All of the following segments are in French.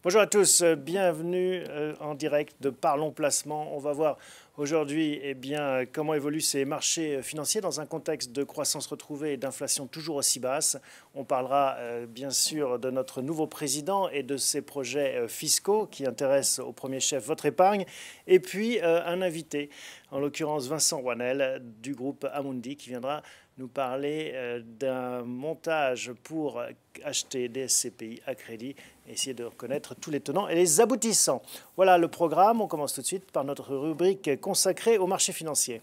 Bonjour à tous, bienvenue en direct de Parlons Placement. On va voir aujourd'hui comment évoluent ces marchés financiers dans un contexte de croissance retrouvée et d'inflation toujours aussi basse. On parlera bien sûr de notre nouveau président et de ses projets fiscaux qui intéressent au premier chef votre épargne. Et puis un invité, en l'occurrence Vincent Rouanel du groupe Amundi qui viendra nous parler d'un montage pour acheter des SCPI à crédit et essayer de reconnaître tous les tenants et les aboutissants. Voilà le programme. On commence tout de suite par notre rubrique consacrée aux marchés financiers.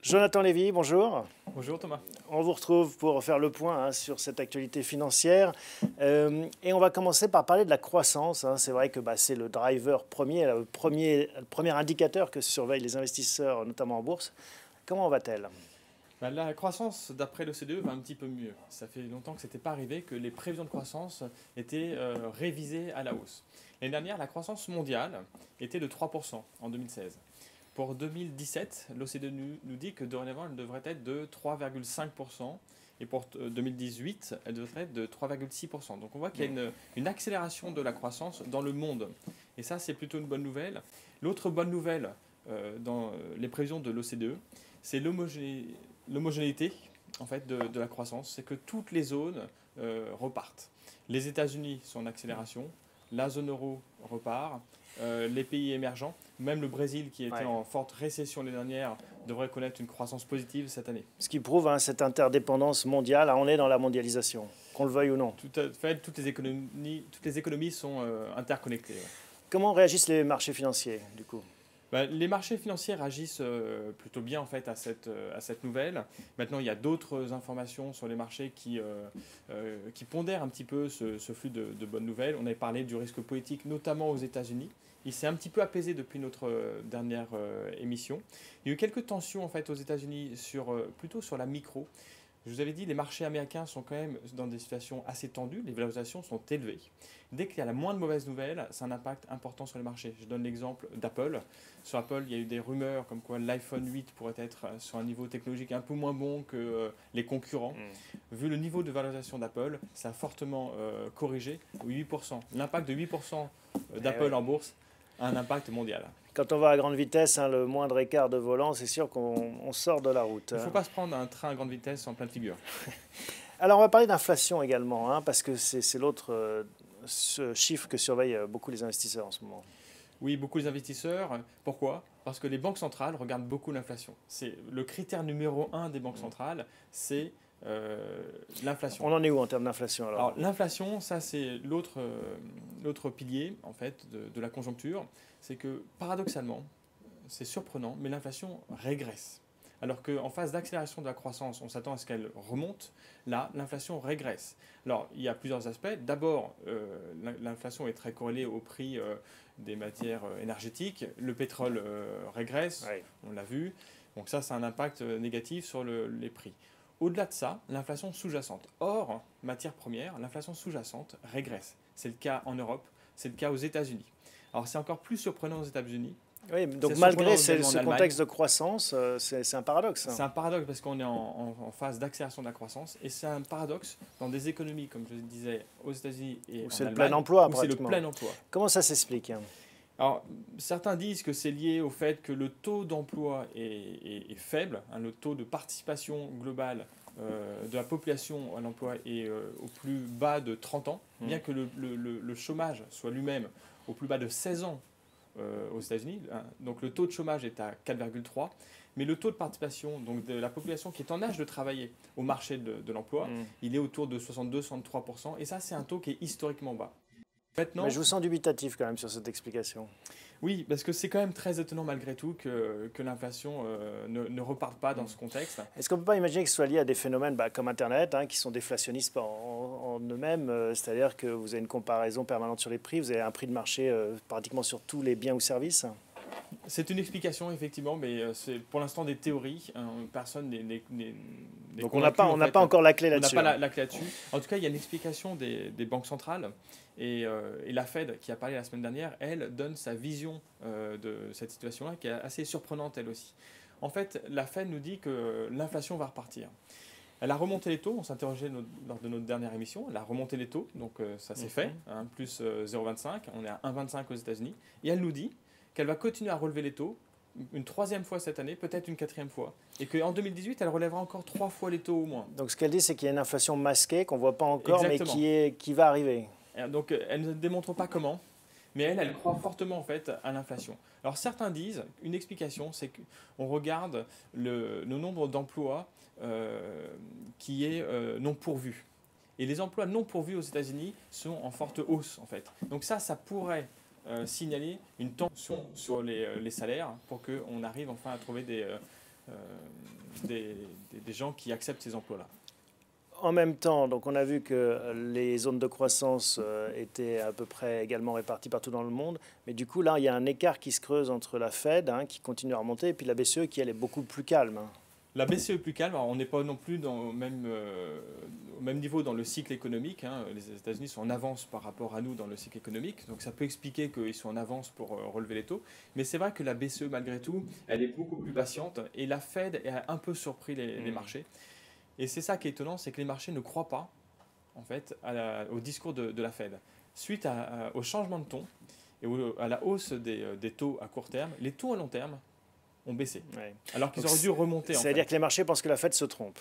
Jonathan Lévy, bonjour. Bonjour Thomas. On vous retrouve pour faire le point sur cette actualité financière. Et on va commencer par parler de la croissance. C'est vrai que c'est le driver premier, le premier indicateur que surveillent les investisseurs, notamment en bourse. Comment va-t-elle ? La croissance, d'après l'OCDE, va un petit peu mieux. Ça fait longtemps que ce n'était pas arrivé, que les prévisions de croissance étaient révisées à la hausse. L'année dernière, la croissance mondiale était de 3% en 2016. Pour 2017, l'OCDE nous dit que dorénavant, elle devrait être de 3,5%. Et pour 2018, elle devrait être de 3,6%. Donc on voit qu'il y a une accélération de la croissance dans le monde. Et ça, c'est plutôt une bonne nouvelle. L'autre bonne nouvelle dans les prévisions de l'OCDE, c'est l'homogénéité en fait, de la croissance. C'est que toutes les zones repartent. Les États-Unis sont en accélération, la zone euro repart, les pays émergents, même le Brésil qui était en forte récession l'année dernière, devrait connaître une croissance positive cette année. Ce qui prouve cette interdépendance mondiale. On est dans la mondialisation, qu'on le veuille ou non. Tout à fait, toutes les économies sont interconnectées. Ouais. Comment réagissent les marchés financiers, du coup ? Les marchés financiers réagissent plutôt bien en fait, à cette nouvelle. Maintenant, il y a d'autres informations sur les marchés qui pondèrent un petit peu ce flux de bonnes nouvelles. On avait parlé du risque politique, notamment aux États-Unis. Il s'est un petit peu apaisé depuis notre dernière émission. Il y a eu quelques tensions en fait, aux États-Unis, plutôt sur la micro. Je vous avais dit, les marchés américains sont quand même dans des situations assez tendues, les valorisations sont élevées. Dès qu'il y a la moindre mauvaise nouvelle, c'est un impact important sur les marchés. Je donne l'exemple d'Apple. Sur Apple, il y a eu des rumeurs comme quoi l'iPhone 8 pourrait être sur un niveau technologique un peu moins bon que les concurrents. Vu le niveau de valorisation d'Apple, ça a fortement corrigé 8%. L'impact de 8% d'Apple en bourse a un impact mondial. Quand on va à grande vitesse, le moindre écart de volant, c'est sûr qu'on sort de la route. Il ne faut pas se prendre un train à grande vitesse en pleine figure. Alors, on va parler d'inflation également, parce que c'est l'autre chiffre que surveillent beaucoup les investisseurs en ce moment. Oui, beaucoup les investisseurs. Pourquoi ? Parce que les banques centrales regardent beaucoup l'inflation. C'est le critère numéro 1 des banques centrales, c'est l'inflation. On en est où en termes d'inflation alors ? L'inflation, ça c'est l'autre pilier en fait de la conjoncture. C'est que paradoxalement, c'est surprenant, mais l'inflation régresse. Alors qu'en phase d'accélération de la croissance, on s'attend à ce qu'elle remonte. Là, l'inflation régresse. Alors, il y a plusieurs aspects. D'abord, l'inflation est très corrélée au prix des matières énergétiques. Le pétrole régresse, on l'a vu. Donc ça, c'est un impact négatif sur les prix. Au-delà de ça, l'inflation sous-jacente. Or, matières premières, l'inflation sous-jacente régresse. C'est le cas en Europe, c'est le cas aux États-Unis. Alors, c'est encore plus surprenant aux États-Unis. Oui, donc malgré ce contexte de croissance, c'est un paradoxe. C'est un paradoxe parce qu'on est en phase d'accélération de la croissance et c'est un paradoxe dans des économies, comme je le disais, aux États-Unis et en Allemagne. C'est le plein emploi, où c'est le plein emploi. Comment ça s'explique ? Alors, certains disent que c'est lié au fait que le taux d'emploi est faible, le taux de participation globale de la population à l'emploi est au plus bas de 30 ans, bien que le chômage soit lui-même au plus bas de 16 ans aux États-Unis. Donc le taux de chômage est à 4,3, mais le taux de participation donc de la population qui est en âge de travailler au marché de l'emploi, il est autour de 62-63%, et ça c'est un taux qui est historiquement bas. Maintenant, mais je vous sens dubitatif quand même sur cette explication. Oui, parce que c'est quand même très étonnant malgré tout que l'inflation ne reparte pas dans ce contexte. Est-ce qu'on ne peut pas imaginer que ce soit lié à des phénomènes comme Internet, qui sont déflationnistes en eux-mêmes, c'est-à-dire que vous avez une comparaison permanente sur les prix, vous avez un prix de marché pratiquement sur tous les biens ou services ? c'est une explication, effectivement, mais c'est pour l'instant des théories. Personne n'est Donc on n'a pas encore la clé là-dessus. On n'a pas la clé là-dessus. En tout cas, il y a une explication des banques centrales. Et la Fed, qui a parlé la semaine dernière, elle donne sa vision de cette situation-là, qui est assez surprenante, elle aussi. En fait, la Fed nous dit que l'inflation va repartir. Elle a remonté les taux, on s'interrogeait lors de notre dernière émission, elle a remonté les taux, donc ça s'est fait, hein, plus 0,25, on est à 1,25 aux États-Unis, et elle nous dit qu'elle va continuer à relever les taux une troisième fois cette année, peut-être une quatrième fois, et qu'en 2018, elle relèvera encore 3 fois les taux au moins. Donc ce qu'elle dit, c'est qu'il y a une inflation masquée qu'on ne voit pas encore, Exactement. mais qui va arriver. Donc elle ne démontre pas comment, mais elle croit fortement en fait à l'inflation. Alors certains disent, une explication, c'est qu'on regarde le nombre d'emplois qui est non pourvu. Et les emplois non pourvus aux États-Unis sont en forte hausse en fait. Donc ça pourrait signaler une tension sur les salaires pour qu'on arrive enfin à trouver des gens qui acceptent ces emplois-là. En même temps, donc on a vu que les zones de croissance étaient à peu près également réparties partout dans le monde. Mais du coup, là, il y a un écart qui se creuse entre la Fed, hein, qui continue à remonter, et puis la BCE qui, elle, est beaucoup plus calme. Hein. La BCE est plus calme. Alors, on n'est pas non plus au même niveau dans le cycle économique. Hein. Les États-Unis sont en avance par rapport à nous dans le cycle économique. Donc ça peut expliquer qu'ils sont en avance pour relever les taux. Mais c'est vrai que la BCE, malgré tout, elle est beaucoup plus patiente. Et la Fed a un peu surpris les marchés. Et c'est ça qui est étonnant, c'est que les marchés ne croient pas en fait, au discours de la Fed. Suite au changement de ton et à la hausse des taux à court terme, les taux à long terme ont baissé. Ouais. Alors qu'ils auraient dû remonter. C'est-à-dire que les marchés pensent que la Fed se trompe.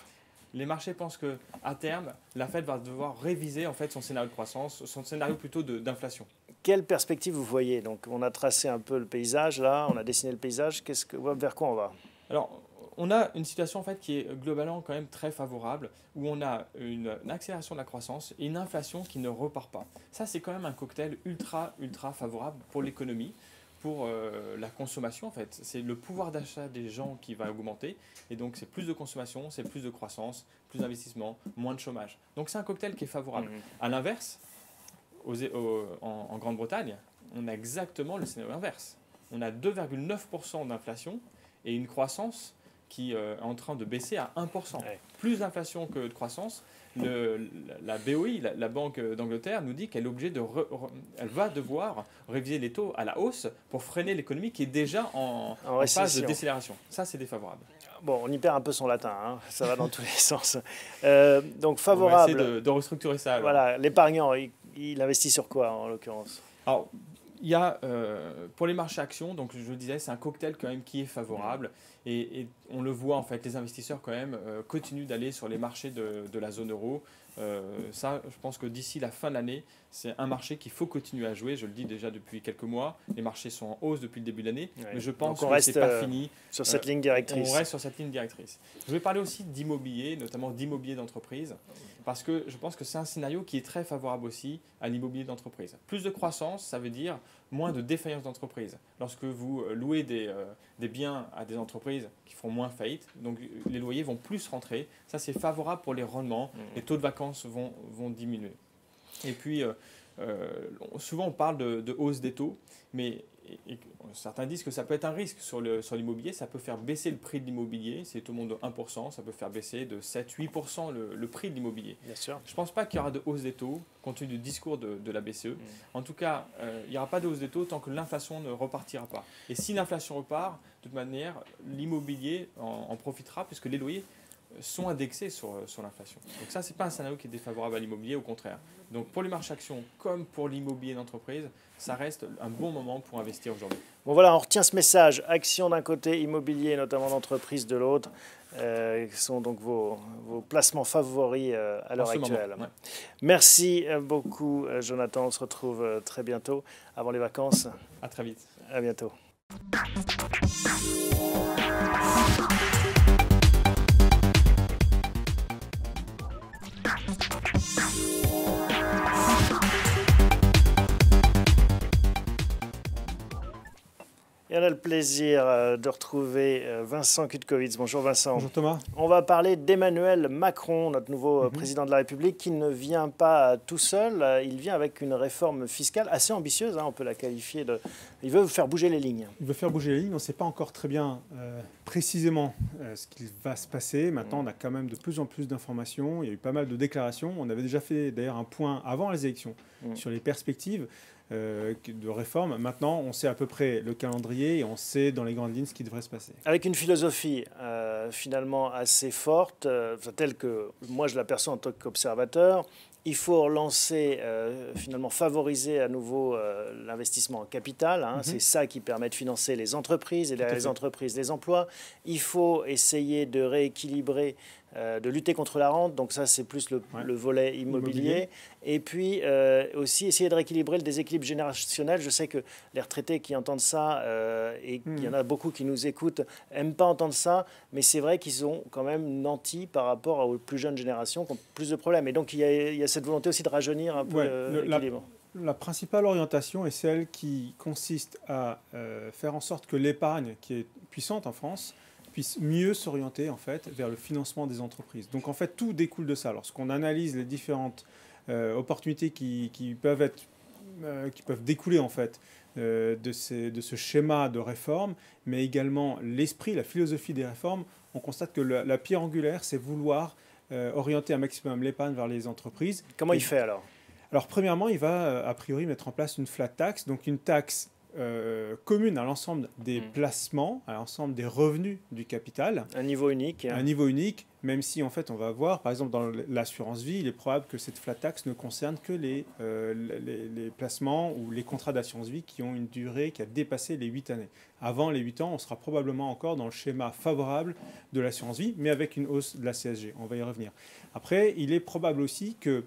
Les marchés pensent qu'à terme, la Fed va devoir réviser en fait, son scénario de croissance, son scénario plutôt d'inflation. Quelle perspective vous voyez? Donc, on a tracé un peu le paysage, là, on a dessiné le paysage. Vers quoi on va? Alors, on a une situation en fait, qui est globalement quand même très favorable, où on a une accélération de la croissance et une inflation qui ne repart pas. Ça, c'est quand même un cocktail ultra favorable pour l'économie, pour la consommation en fait. C'est le pouvoir d'achat des gens qui va augmenter, et donc c'est plus de consommation, c'est plus de croissance, plus d'investissement, moins de chômage. Donc c'est un cocktail qui est favorable. À l'inverse, en Grande-Bretagne, on a exactement le scénario inverse. On a 2,9% d'inflation et une croissance qui est en train de baisser à 1%. Ouais. Plus d'inflation que de croissance. La BOI, la Banque d'Angleterre, nous dit qu'elle est obligée elle va devoir réviser les taux à la hausse pour freiner l'économie qui est déjà en phase de décélération. Ça, c'est défavorable. Bon, on y perd un peu son latin, hein. Ça va dans tous les sens. Donc favorable. On va essayer de restructurer ça. Alors. Voilà, l'épargnant, il investit sur quoi en l'occurrence? Alors, il y a, pour les marchés actions, donc je le disais, c'est un cocktail quand même qui est favorable. Et on le voit, en fait, les investisseurs quand même continuent d'aller sur les marchés de la zone euro. Ça, je pense que d'ici la fin de l'année, c'est un marché qu'il faut continuer à jouer. Je le dis déjà depuis quelques mois. Les marchés sont en hausse depuis le début de l'année. Ouais. Mais je pense que ce n'est pas fini. Sur cette ligne directrice. On reste sur cette ligne directrice. Je vais parler aussi d'immobilier, notamment d'immobilier d'entreprise, parce que je pense que c'est un scénario qui est très favorable aussi à l'immobilier d'entreprise. Plus de croissance, ça veut dire moins de défaillance d'entreprise. Lorsque vous louez des biens à des entreprises qui feront moins faillite, donc les loyers vont plus rentrer. Ça, c'est favorable pour les rendements. Les taux de vacances vont diminuer. Et puis, souvent, on parle de hausse des taux, mais certains disent que ça peut être un risque sur l'immobilier. Ça peut faire baisser le prix de l'immobilier. Si les taux montent de 1%, ça peut faire baisser de 7-8% le prix de l'immobilier. Bien sûr. Je ne pense pas qu'il y aura de hausse des taux, compte tenu du discours de la BCE. En tout cas, il n'y aura pas de hausse des taux tant que l'inflation ne repartira pas. Et si l'inflation repart, de toute manière, l'immobilier en profitera, puisque les loyers sont indexés sur l'inflation. Donc ça, ce n'est pas un scénario qui est défavorable à l'immobilier, au contraire. Donc pour les marchés actions, comme pour l'immobilier d'entreprise, ça reste un bon moment pour investir aujourd'hui. Bon voilà, on retient ce message. Actions d'un côté, immobilier, notamment d'entreprise de l'autre, qui sont donc vos placements favoris à l'heure actuelle. Ouais. Merci beaucoup, Jonathan. On se retrouve très bientôt, avant les vacances. À très vite. À bientôt. Et on a le plaisir de retrouver Vincent Kutkowitz. Bonjour Vincent. Bonjour Thomas. On va parler d'Emmanuel Macron, notre nouveau président de la République, qui ne vient pas tout seul. Il vient avec une réforme fiscale assez ambitieuse, on peut la qualifier de... Il veut faire bouger les lignes. Il veut faire bouger les lignes. On ne sait pas encore très bien précisément ce qui va se passer. Maintenant, on a quand même de plus en plus d'informations. Il y a eu pas mal de déclarations. On avait déjà fait d'ailleurs un point avant les élections sur les perspectives de réforme. Maintenant, on sait à peu près le calendrier et on sait dans les grandes lignes ce qui devrait se passer. Avec une philosophie finalement assez forte, telle que moi je l'aperçois en tant qu'observateur. Il faut relancer, finalement favoriser à nouveau l'investissement en capital. C'est ça qui permet de financer les entreprises et derrière les entreprises, les emplois. Il faut essayer de rééquilibrer, de lutter contre la rente. Donc ça, c'est plus le volet immobilier. Et puis aussi essayer de rééquilibrer le déséquilibre générationnel. Je sais que les retraités qui entendent ça, et il y en a beaucoup qui nous écoutent, n'aiment pas entendre ça. Mais c'est vrai qu'ils sont quand même nantis par rapport aux plus jeunes générations qui ont plus de problèmes. Et donc il y a cette volonté aussi de rajeunir un peu l'équilibre. La principale orientation est celle qui consiste à faire en sorte que l'épargne, qui est puissante en France, puisse mieux s'orienter en fait vers le financement des entreprises. Donc en fait tout découle de ça. Lorsqu'on analyse les différentes opportunités qui peuvent découler en fait de ce schéma de réforme, mais également l'esprit, la philosophie des réformes, on constate que la pierre angulaire, c'est vouloir orienter un maximum l'épargne vers les entreprises. Comment il fait alors ? Alors premièrement, il va a priori mettre en place une flat tax, donc une taxe commune à l'ensemble des placements, à l'ensemble des revenus du capital. Un niveau unique. Un niveau unique, même si en fait on va voir, par exemple dans l'assurance vie, il est probable que cette flat tax ne concerne que les placements ou les contrats d'assurance vie qui ont une durée qui a dépassé les 8 années. Avant les 8 ans, on sera probablement encore dans le schéma favorable de l'assurance vie, mais avec une hausse de la CSG. On va y revenir. Après, il est probable aussi que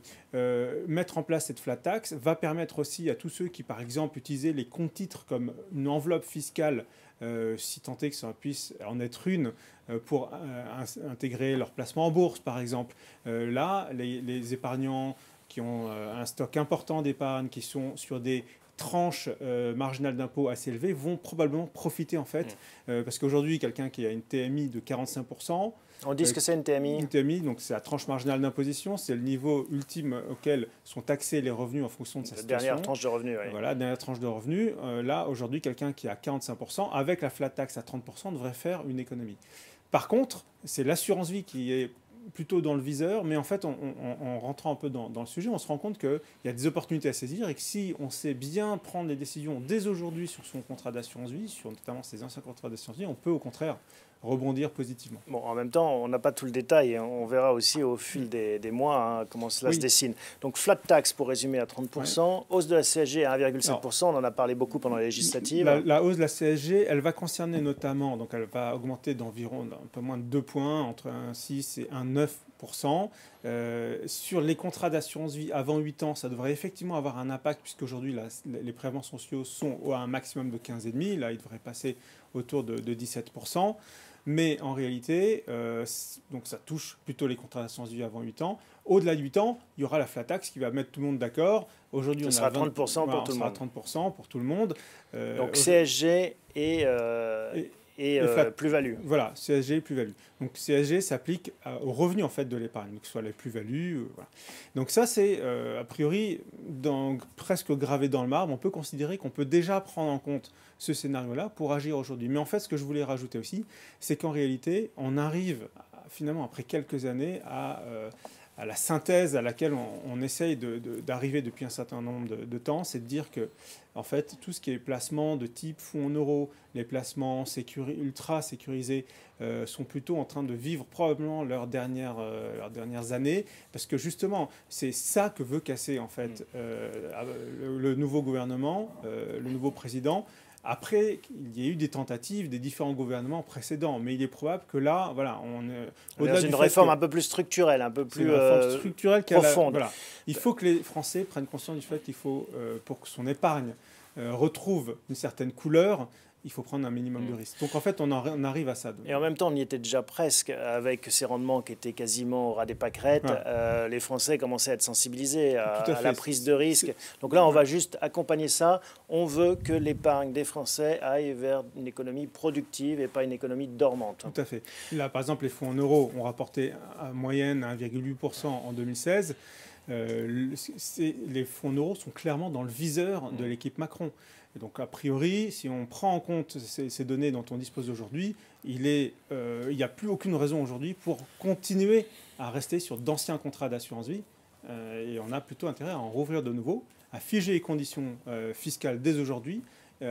mettre en place cette flat tax va permettre aussi à tous ceux qui, par exemple, utilisaient les comptes titres comme une enveloppe fiscale, si tant est que ça puisse en être une, pour intégrer leur placement en bourse, par exemple. Là, les épargnants qui ont un stock important d'épargne, qui sont sur des tranches marginales d'impôt assez élevées, vont probablement profiter en fait, parce qu'aujourd'hui, quelqu'un qui a une TMI de 45%, on dit ce que c'est une TMI. Une TMI, donc c'est la tranche marginale d'imposition, c'est le niveau ultime auquel sont taxés les revenus en fonction de sa situation. Dernière tranche de revenus, oui. Voilà, dernière tranche de revenus. Là, aujourd'hui, quelqu'un qui a 45%, avec la flat tax à 30%, devrait faire une économie. Par contre, c'est l'assurance vie qui est plutôt dans le viseur, mais en fait, en rentrant un peu dans le sujet, on se rend compte qu'il y a des opportunités à saisir et que si on sait bien prendre les décisions dès aujourd'hui sur son contrat d'assurance vie, sur notamment ses anciens contrats d'assurance vie, on peut au contraire rebondir positivement. Bon, en même temps, on n'a pas tout le détail. On verra aussi au fil des mois comment cela se dessine. Donc, flat tax, pour résumer, à 30%. Hausse de la CSG à 1,7%. On en a parlé beaucoup pendant les législatives. La hausse de la CSG, elle va concerner notamment, donc elle va augmenter d'environ un peu moins de 2 points, entre 1,6 et 1,9%. Sur les contrats d'assurance vie avant 8 ans, ça devrait effectivement avoir un impact, puisqu'aujourd'hui, les prélèvements sociaux sont à un maximum de 15,5%. Là, ils devraient passer autour de 17%. Mais en réalité, donc ça touche plutôt les contrats d'assurance vie avant 8 ans. Au-delà de 8 ans, il y aura la flat tax qui va mettre tout le monde d'accord. Aujourd'hui, on sera 30% pour tout le monde. 30% pour tout le monde. Donc CSG et plus-value. Voilà, CSG et plus-value. Donc CSG s'applique aux revenus en fait de l'épargne, que ce soit les plus-values. Voilà. Donc ça, c'est a priori presque gravé dans le marbre. On peut considérer qu'on peut déjà prendre en compte ce scénario-là pour agir aujourd'hui. Mais en fait, ce que je voulais rajouter aussi, c'est qu'en réalité, on arrive finalement après quelques années à la synthèse à laquelle on essaye d'arriver depuis un certain nombre de temps, c'est de dire que en fait, tout ce qui est placement de type fonds en euros, les placements ultra sécurisés sont plutôt en train de vivre probablement leurs dernières années, parce que justement, c'est ça que veut casser en fait le nouveau gouvernement, le nouveau président. Après, il y a eu des tentatives des différents gouvernements précédents, mais il est probable que là, voilà, on est au-delà d'une réforme un peu plus structurelle, un peu plus profonde. Voilà. Il faut que les Français prennent conscience du fait qu'il faut, pour que son épargne retrouve une certaine couleur, il faut prendre un minimum de risque. Donc en fait, on arrive à ça. Et en même temps, on y était déjà presque, avec ces rendements qui étaient quasiment au ras des pâquerettes. Ouais. Les Français commençaient à être sensibilisés à la prise de risque. Donc là, on va juste accompagner ça. On veut que l'épargne des Français aille vers une économie productive et pas une économie dormante. Tout à fait. Là, par exemple, les fonds en euros ont rapporté en moyenne 1,8% en 2016. Les fonds en euros sont clairement dans le viseur de l'équipe Macron. Et donc, a priori, si on prend en compte ces données dont on dispose aujourd'hui, il n'y a plus aucune raison aujourd'hui pour continuer à rester sur d'anciens contrats d'assurance vie. Et on a plutôt intérêt à en rouvrir de nouveau, à figer les conditions fiscales dès aujourd'hui,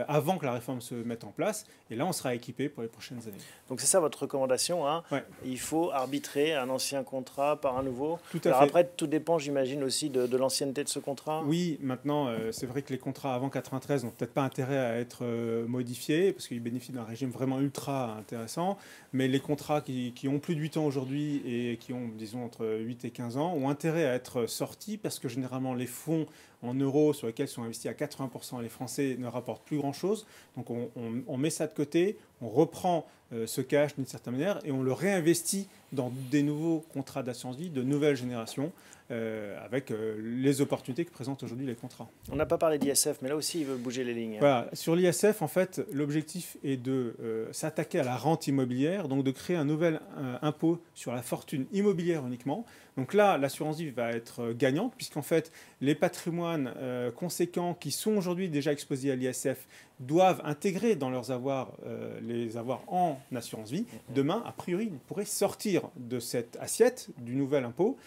avant que la réforme se mette en place. Et là, on sera équipé pour les prochaines années. Donc c'est ça votre recommandation, hein? Ouais. Il faut arbitrer un ancien contrat par un nouveau. Tout à Alors fait. après, tout dépend, j'imagine, aussi de l'ancienneté de ce contrat. Oui, maintenant, c'est vrai que les contrats avant 93 n'ont peut-être pas intérêt à être modifiés, parce qu'ils bénéficient d'un régime vraiment ultra intéressant. Mais les contrats qui ont plus de 8 ans aujourd'hui et qui ont, disons, entre 8 et 15 ans, ont intérêt à être sortis, parce que généralement, les fonds en euros sur lesquels sont investis à 80% les Français ne rapportent plus grand-chose. Donc on met ça de côté, on reprend ce cash d'une certaine manière et on le réinvestit dans des nouveaux contrats d'assurance vie de nouvelle génération avec les opportunités que présentent aujourd'hui les contrats. On n'a pas parlé d'ISF, mais là aussi, il veut bouger les lignes. Voilà. Sur l'ISF, en fait, l'objectif est de s'attaquer à la rente immobilière, donc de créer un nouvel impôt sur la fortune immobilière uniquement. Donc là, l'assurance vie va être gagnante, puisqu'en fait, les patrimoines conséquents qui sont aujourd'hui déjà exposés à l'ISF doivent intégrer dans leurs avoirs les avoirs en assurance vie. Demain, a priori, ils pourraient sortir de cette assiette du nouvel impôt.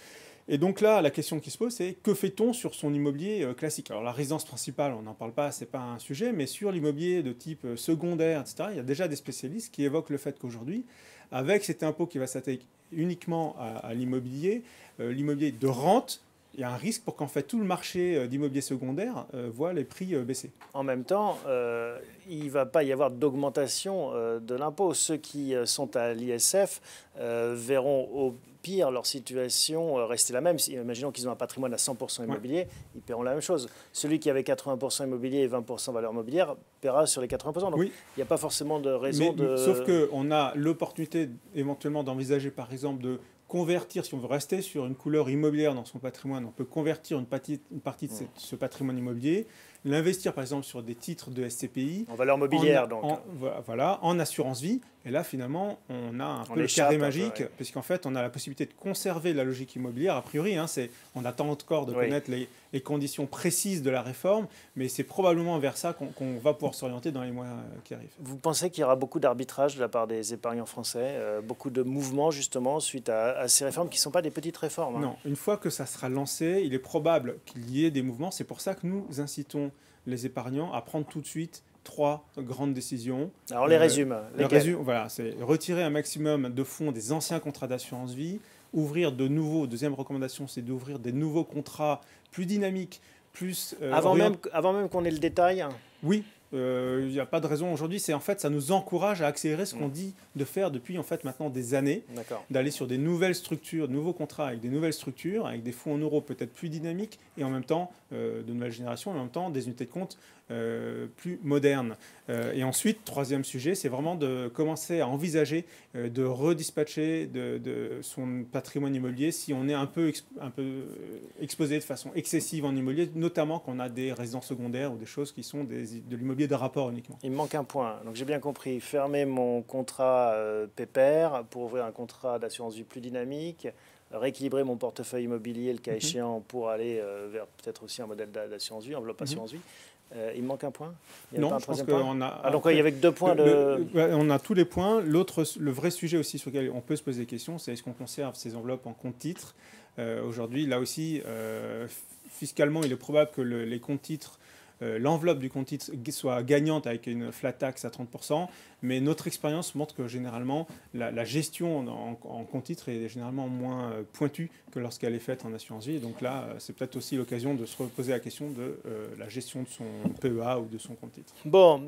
Et donc là, la question qui se pose, c'est que fait-on sur son immobilier classique? Alors la résidence principale, on n'en parle pas, c'est pas un sujet, mais sur l'immobilier de type secondaire, etc., il y a déjà des spécialistes qui évoquent le fait qu'aujourd'hui, avec cet impôt qui va s'attaquer uniquement à l'immobilier, l'immobilier de rente, il y a un risque pour qu'en fait tout le marché d'immobilier secondaire voit les prix baisser. En même temps, il ne va pas y avoir d'augmentation de l'impôt. Ceux qui sont à l'ISF verront au pire leur situation rester la même. Imaginons qu'ils ont un patrimoine à 100% immobilier, ils paieront la même chose. Celui qui avait 80% immobilier et 20% valeur mobilière paiera sur les 80%. Donc oui. Il n'y a pas forcément de raison de... Sauf qu'on a l'opportunité éventuellement d'envisager par exemple de convertir, si on veut rester sur une couleur immobilière dans son patrimoine, on peut convertir une partie de ce patrimoine immobilier, l'investir par exemple sur des titres de SCPI. En valeur mobilière donc. Voilà, en assurance vie. Et là finalement, on a un peu le carré magique, puisqu'en fait on a la possibilité de conserver la logique immobilière. A priori, on attend encore de connaître les conditions précises de la réforme, mais c'est probablement vers ça qu'on va pouvoir s'orienter dans les mois qui arrivent. Vous pensez qu'il y aura beaucoup d'arbitrage de la part des épargnants français, beaucoup de mouvements justement suite à ces réformes qui ne sont pas des petites réformes, hein? Non, une fois que ça sera lancé, il est probable qu'il y ait des mouvements. C'est pour ça que nous incitons les épargnants à prendre tout de suite 3 grandes décisions. Alors on les résume. Voilà, c'est retirer un maximum de fonds des anciens contrats d'assurance vie, ouvrir de nouveaux, deuxième recommandation, c'est d'ouvrir des nouveaux contrats plus dynamiques, plus... avant même qu'on ait le détail? Oui. Il n'y a pas de raison aujourd'hui. En fait, ça nous encourage à accélérer ce qu'on dit de faire depuis en fait maintenant des années, d'aller sur des nouvelles structures, de nouveaux contrats avec des nouvelles structures, avec des fonds en euros peut-être plus dynamiques et en même temps de nouvelle génération, et en même temps des unités de compte plus modernes. Et ensuite, troisième sujet, c'est vraiment de commencer à envisager de redispatcher de son patrimoine immobilier si on est un peu exposé de façon excessive en immobilier, notamment quand on a des résidences secondaires ou des choses qui sont de l'immobilier de rapport uniquement. Il me manque un point. Donc j'ai bien compris. Fermer mon contrat pépère pour ouvrir un contrat d'assurance vie plus dynamique, rééquilibrer mon portefeuille immobilier le cas échéant pour aller vers peut-être aussi un modèle d'assurance vie, enveloppe assurance vie. Il me manque un point? Non, je pense qu'on a... donc il y avait que 2 points on a tous les points. Le vrai sujet aussi sur lequel on peut se poser des questions, c'est est-ce qu'on conserve ces enveloppes en compte titres? Aujourd'hui, là aussi, fiscalement, il est probable que les comptes titres, l'enveloppe du compte titre soit gagnante avec une flat tax à 30%, mais notre expérience montre que généralement la gestion en compte titre est généralement moins pointue que lorsqu'elle est faite en assurance vie. Et donc là, c'est peut-être aussi l'occasion de se reposer la question de la gestion de son PEA ou de son compte titre. Bon.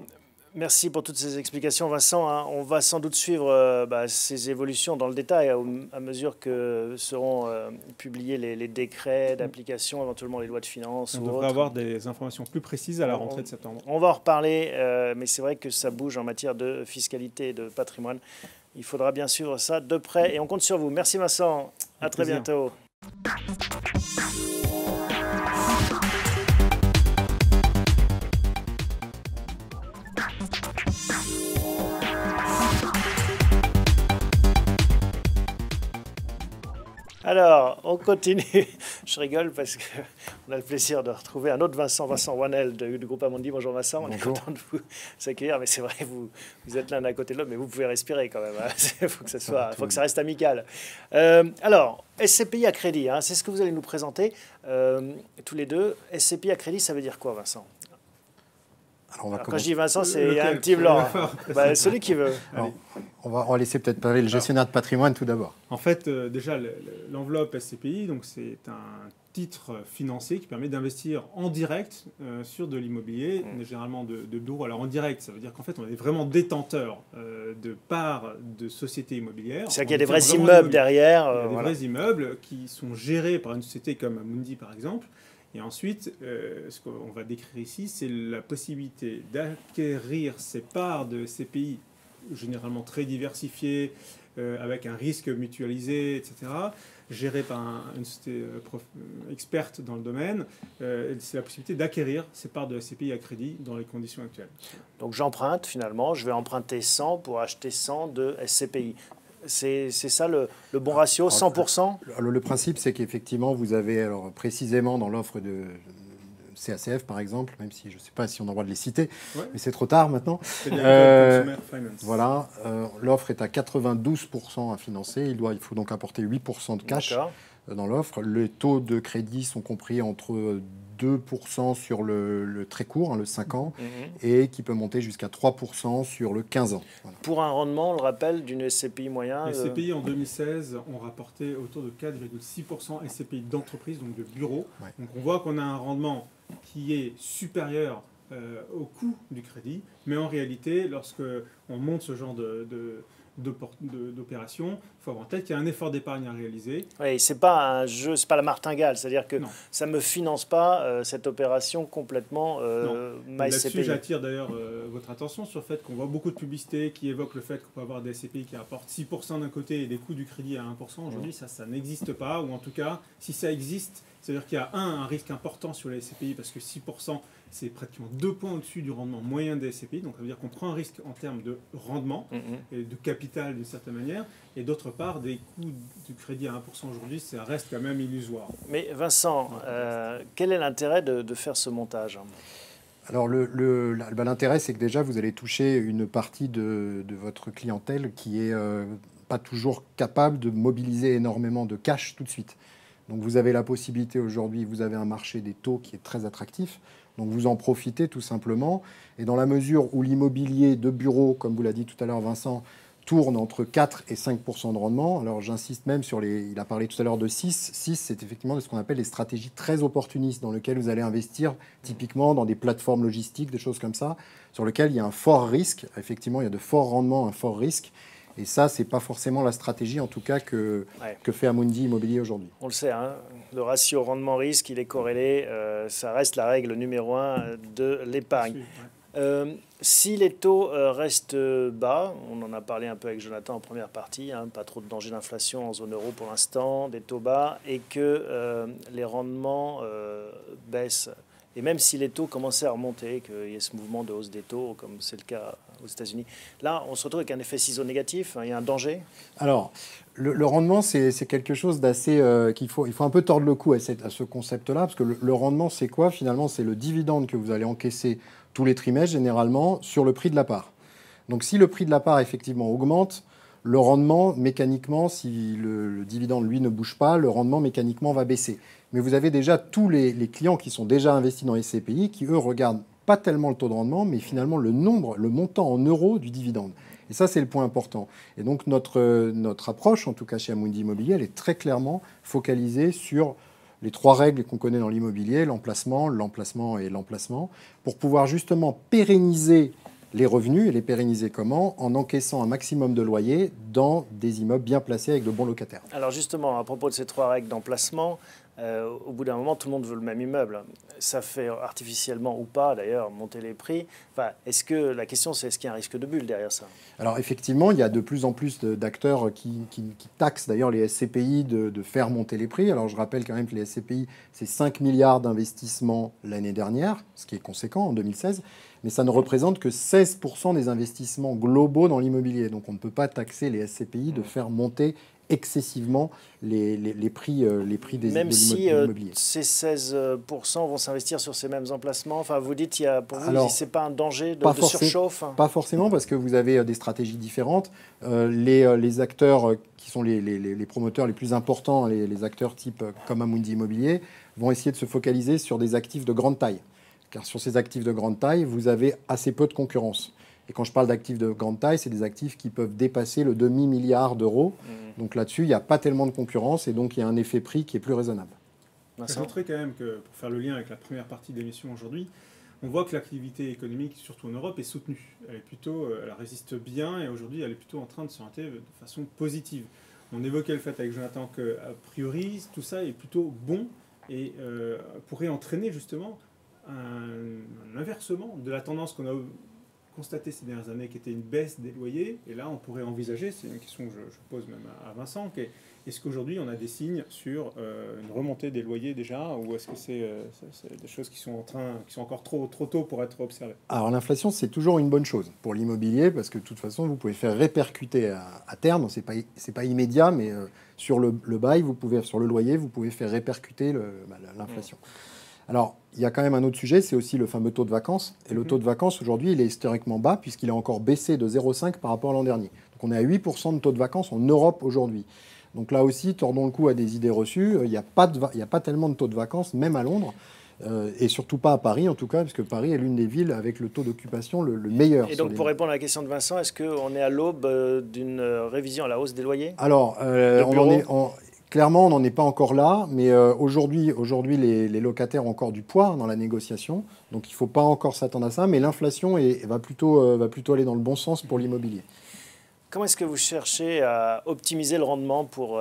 Merci pour toutes ces explications, Vincent. On va sans doute suivre ces évolutions dans le détail à mesure que seront publiés les décrets d'application, éventuellement les lois de finances. On devrait avoir des informations plus précises à la rentrée de septembre. On va en reparler, mais c'est vrai que ça bouge en matière de fiscalité et de patrimoine. Il faudra bien suivre ça de près et on compte sur vous. Merci Vincent, à très bientôt. Alors, on continue. Je rigole parce qu'on a le plaisir de retrouver un autre Vincent Wanel du groupe Amundi. Bonjour Vincent, on est content de vous accueillir. Mais c'est vrai, vous êtes l'un à côté de l'autre, mais vous pouvez respirer quand même. Il faut que ça reste amical. Alors, SCPI à crédit, c'est ce que vous allez nous présenter tous les deux. SCPI à crédit, ça veut dire quoi, Vincent? Alors, quand je dis Vincent, c'est un petit blanc. Celui qui veut. Alors, on va laisser peut-être parler le gestionnaire de patrimoine tout d'abord. En fait, déjà, l'enveloppe SCPI, c'est un titre financier qui permet d'investir en direct sur de l'immobilier, généralement de bureaux. Alors en direct, ça veut dire qu'en fait, on est vraiment détenteur de parts de sociétés immobilières. C'est-à-dire qu'il y a des vrais immeubles derrière. Il y a des vrais immeubles qui sont gérés par une société comme Amundi, par exemple. Et ensuite, ce qu'on va décrire ici, c'est la possibilité d'acquérir ces parts de SCPI, généralement très diversifiées, avec un risque mutualisé, etc., géré par une société experte dans le domaine. C'est la possibilité d'acquérir ces parts de SCPI à crédit dans les conditions actuelles. Donc j'emprunte finalement, je vais emprunter 100 pour acheter 100 de SCPI. C'est ça le bon ratio, 100%? Le principe, c'est qu'effectivement, vous avez précisément dans l'offre de CACF, par exemple, même si je ne sais pas si on a le droit de les citer, mais c'est trop tard maintenant. Voilà, l'offre est à 92% à financer. Il faut donc apporter 8% de cash dans l'offre. Les taux de crédit sont compris entre 2% sur le très court, le 5 ans, et qui peut monter jusqu'à 3% sur le 15 ans. Voilà. Pour un rendement, on le rappelle, d'une SCPI moyen. Les SCPI en 2016 ont rapporté autour de 4,6% SCPI d'entreprise, donc de bureaux. Ouais. Donc on voit qu'on a un rendement qui est supérieur au coût du crédit, mais en réalité, lorsque on monte ce genre d'opération, il faut avoir en tête qu'il y a un effort d'épargne à réaliser. Oui, c'est pas un jeu, c'est pas la martingale, c'est-à-dire que ça ne me finance pas cette opération complètement Là-dessus, j'attire d'ailleurs votre attention sur le fait qu'on voit beaucoup de publicités qui évoquent le fait qu'on peut avoir des SCPI qui apportent 6% d'un côté et des coûts du crédit à 1%. Aujourd'hui, ça n'existe pas, ou en tout cas, si ça existe, c'est-à-dire qu'il y a un risque important sur les SCPI parce que 6%, c'est pratiquement 2 points au-dessus du rendement moyen des SCPI. Donc ça veut dire qu'on prend un risque en termes de rendement et de capital d'une certaine manière. Et d'autre part, des coûts du crédit à 1% aujourd'hui, ça reste quand même illusoire. Mais Vincent, quel est l'intérêt de faire ce montage ? Alors l'intérêt, c'est que déjà, vous allez toucher une partie de votre clientèle qui est pas toujours capable de mobiliser énormément de cash tout de suite. Donc vous avez la possibilité aujourd'hui, vous avez un marché des taux qui est très attractif. Donc vous en profitez tout simplement. Et dans la mesure où l'immobilier de bureau, comme vous l'a dit tout à l'heure Vincent, tourne entre 4 et 5% de rendement. Alors j'insiste même sur il a parlé tout à l'heure de 6. 6, c'est effectivement de ce qu'on appelle les stratégies très opportunistes dans lesquelles vous allez investir typiquement dans des plateformes logistiques, des choses comme ça, sur lesquelles il y a un fort risque. Effectivement, il y a de forts rendements, un fort risque. Et ça, ce n'est pas forcément la stratégie, en tout cas, que fait Amundi Immobilier aujourd'hui. On le sait, le ratio rendement-risque, il est corrélé. Ça reste la règle numéro 1 de l'épargne. Si les taux restent bas, on en a parlé un peu avec Jonathan en première partie, pas trop de danger d'inflation en zone euro pour l'instant, des taux bas, et que les rendements baissent. Et même si les taux commençaient à remonter, qu'il y ait ce mouvement de hausse des taux, comme c'est le cas aux États-Unis, là, on se retrouve avec un effet ciseau négatif. Il y a un danger. Alors, le rendement, c'est quelque chose d'assez... il faut un peu tordre le cou à ce concept-là, parce que le rendement, c'est quoi? Finalement, c'est le dividende que vous allez encaisser tous les trimestres, généralement, sur le prix de la part. Donc, si le prix de la part, effectivement, augmente, le rendement, mécaniquement, si le dividende, lui, ne bouge pas, le rendement, mécaniquement, va baisser. Mais vous avez déjà tous les clients qui sont déjà investis dans les SCPI qui, eux, regardent pas tellement le taux de rendement, mais finalement le montant en euros du dividende. Et ça, c'est le point important. Et donc, notre approche, en tout cas chez Amundi Immobilier, elle est très clairement focalisée sur les 3 règles qu'on connaît dans l'immobilier, l'emplacement et l'emplacement, pour pouvoir justement pérenniser les revenus et les pérenniser comment? En encaissant un maximum de loyers dans des immeubles bien placés avec de bons locataires. Alors justement, à propos de ces 3 règles d'emplacement, au bout d'un moment, tout le monde veut le même immeuble. Ça fait artificiellement ou pas, d'ailleurs, monter les prix. Enfin, la question, c'est est-ce qu'il y a un risque de bulle derrière ça? Alors effectivement, il y a de plus en plus d'acteurs qui taxent d'ailleurs les SCPI de faire monter les prix. Alors je rappelle quand même que les SCPI, c'est 5 milliards d'investissements l'année dernière, ce qui est conséquent en 2016, mais ça ne représente que 16% des investissements globaux dans l'immobilier. Donc on ne peut pas taxer les SCPI de faire monter excessivement les prix des Même si l'immobilier. ces 16% vont s'investir sur ces mêmes emplacements, enfin, vous dites, pour vous, Alors, ce n'est pas un danger de pas surchauffe? Pas forcément, parce que vous avez des stratégies différentes. Les acteurs qui sont les promoteurs les plus importants, les acteurs type comme Amundi Immobilier, vont essayer de se focaliser sur des actifs de grande taille. Car sur ces actifs de grande taille, vous avez assez peu de concurrence. Et quand je parle d'actifs de grande taille, c'est des actifs qui peuvent dépasser le demi-milliard d'euros. Donc là-dessus, il n'y a pas tellement de concurrence et donc il y a un effet prix qui est plus raisonnable. J'ajouterais quand même que, pour faire le lien avec la première partie de l'émission aujourd'hui, on voit que l'activité économique, surtout en Europe, est soutenue. Elle résiste bien et aujourd'hui, elle est plutôt en train de s'orienter de façon positive. On évoquait le fait avec Jonathan qu'a priori, tout ça est plutôt bon et pourrait entraîner justement un inversement de la tendance qu'on a constaté ces dernières années, qui était une baisse des loyers. Et là, on pourrait envisager, c'est une question que je pose même à Vincent, est-ce qu'aujourd'hui on a des signes sur une remontée des loyers déjà, ou est-ce que c'est des choses qui sont encore trop tôt pour être observées? Alors l'inflation, c'est toujours une bonne chose pour l'immobilier, parce que de toute façon, vous pouvez faire répercuter à terme, c'est pas immédiat, mais sur le bail, sur le loyer, vous pouvez faire répercuter l'inflation. Alors, il y a quand même un autre sujet, c'est aussi le fameux taux de vacances. Et le taux de vacances, aujourd'hui, il est historiquement bas, puisqu'il a encore baissé de 0,5 par rapport à l'an dernier. Donc on est à 8% de taux de vacances en Europe aujourd'hui. Donc là aussi, tordons le cou à des idées reçues. Il n'y a pas tellement de taux de vacances, même à Londres, et surtout pas à Paris en tout cas, puisque Paris est l'une des villes avec le taux d'occupation le meilleur. Et donc pour répondre à la question de Vincent, est-ce qu'on est à l'aube d'une révision à la hausse des loyers? Alors, clairement, on n'en est pas encore là, mais aujourd'hui, les locataires ont encore du poids dans la négociation, donc il ne faut pas encore s'attendre à ça, mais l'inflation va plutôt aller dans le bon sens pour l'immobilier. Comment est-ce que vous cherchez à optimiser le rendement pour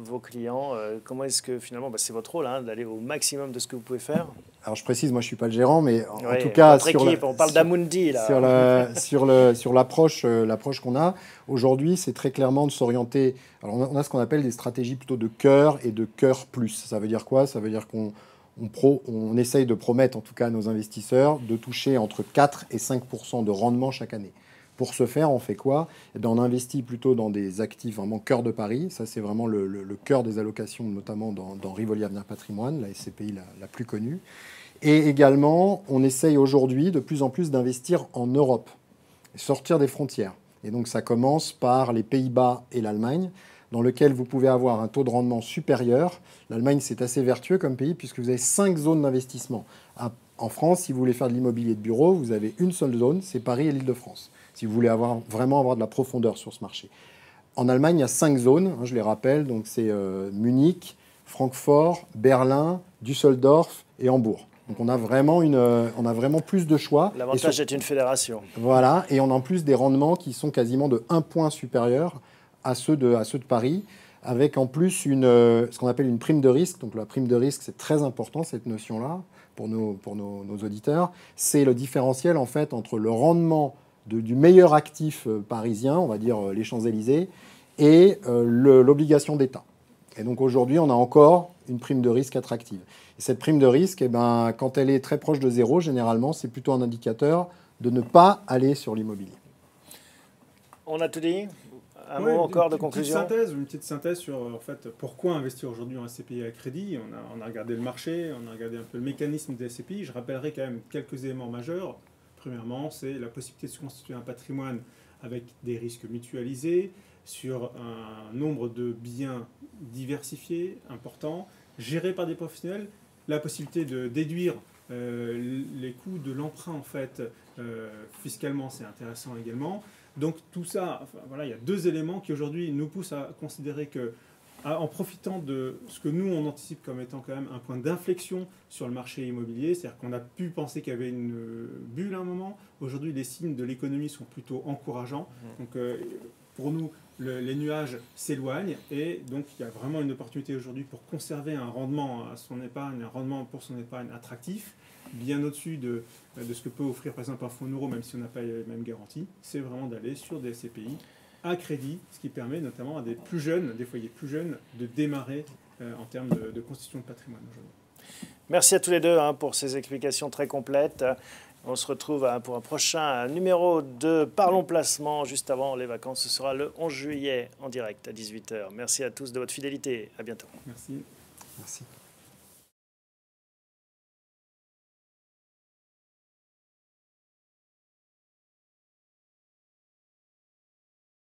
vos clients? Comment est-ce que finalement, c'est votre rôle d'aller au maximum de ce que vous pouvez faire? Alors je précise, moi je ne suis pas le gérant, mais en Oui, tout cas, on parle d'Amundi là. Sur l'approche qu'on a, aujourd'hui, c'est très clairement de s'orienter. Alors on a ce qu'on appelle des stratégies plutôt de cœur et de cœur plus. Ça veut dire quoi? Ça veut dire qu'on essaye de promettre, en tout cas à nos investisseurs, de toucher entre 4 et 5% de rendement chaque année. Pour ce faire, on fait quoi? On investit plutôt dans des actifs vraiment cœur de Paris. Ça, c'est vraiment le cœur des allocations, notamment dans Rivoli Avenir Patrimoine, la SCPI la plus connue. Et également, on essaye aujourd'hui de plus en plus d'investir en Europe, sortir des frontières. Et donc, ça commence par les Pays-Bas et l'Allemagne, dans lequel vous pouvez avoir un taux de rendement supérieur. L'Allemagne, c'est assez vertueux comme pays, puisque vous avez 5 zones d'investissement. En France, si vous voulez faire de l'immobilier de bureau, vous avez une seule zone, c'est Paris et l'Île-de-France, si vous voulez vraiment avoir de la profondeur sur ce marché. En Allemagne, il y a 5 zones, je les rappelle, donc c'est Munich, Francfort, Berlin, Düsseldorf et Hambourg. Donc on a vraiment plus de choix. L'avantage est une fédération. Voilà, et on a en plus des rendements qui sont quasiment de 1 point supérieurs à ceux de Paris, avec en plus ce qu'on appelle une prime de risque. Donc la prime de risque, c'est très important, cette notion-là, pour nos auditeurs. C'est le différentiel, en fait, entre le rendement du meilleur actif parisien, on va dire les Champs-Élysées, et l'obligation d'État. Et donc aujourd'hui, on a encore une prime de risque attractive. Et cette prime de risque, quand elle est très proche de zéro, généralement, c'est plutôt un indicateur de ne pas aller sur l'immobilier. On a tout dit? Un mot encore de conclusion? Une petite synthèse sur en fait, pourquoi investir aujourd'hui en SCPI à crédit. On a regardé le marché, on a regardé un peu le mécanisme des SCPI. Je rappellerai quand même quelques éléments majeurs. Premièrement, c'est la possibilité de se constituer un patrimoine avec des risques mutualisés sur un nombre de biens diversifiés, importants, gérés par des professionnels, la possibilité de déduire les coûts de l'emprunt, en fait, fiscalement, c'est intéressant également. Donc tout ça, il y a 2 éléments qui aujourd'hui nous poussent à considérer que en profitant de ce que nous, on anticipe comme étant quand même un point d'inflexion sur le marché immobilier. C'est-à-dire qu'on a pu penser qu'il y avait une bulle à un moment. Aujourd'hui, les signes de l'économie sont plutôt encourageants. Donc, pour nous, les nuages s'éloignent et donc il y a vraiment une opportunité aujourd'hui pour conserver un rendement à son épargne, un rendement pour son épargne attractif, bien au-dessus de ce que peut offrir par exemple un fonds euro, même si on n'a pas les mêmes garanties. C'est vraiment d'aller sur des SCPI à crédit, ce qui permet notamment à des plus jeunes, des foyers plus jeunes, de démarrer en termes de constitution de patrimoine aujourd'hui. Merci à tous les deux pour ces explications très complètes. On se retrouve pour un prochain numéro de Parlons Placement juste avant les vacances. Ce sera le 11 juillet en direct à 18 h. Merci à tous de votre fidélité. À bientôt. Merci. Merci.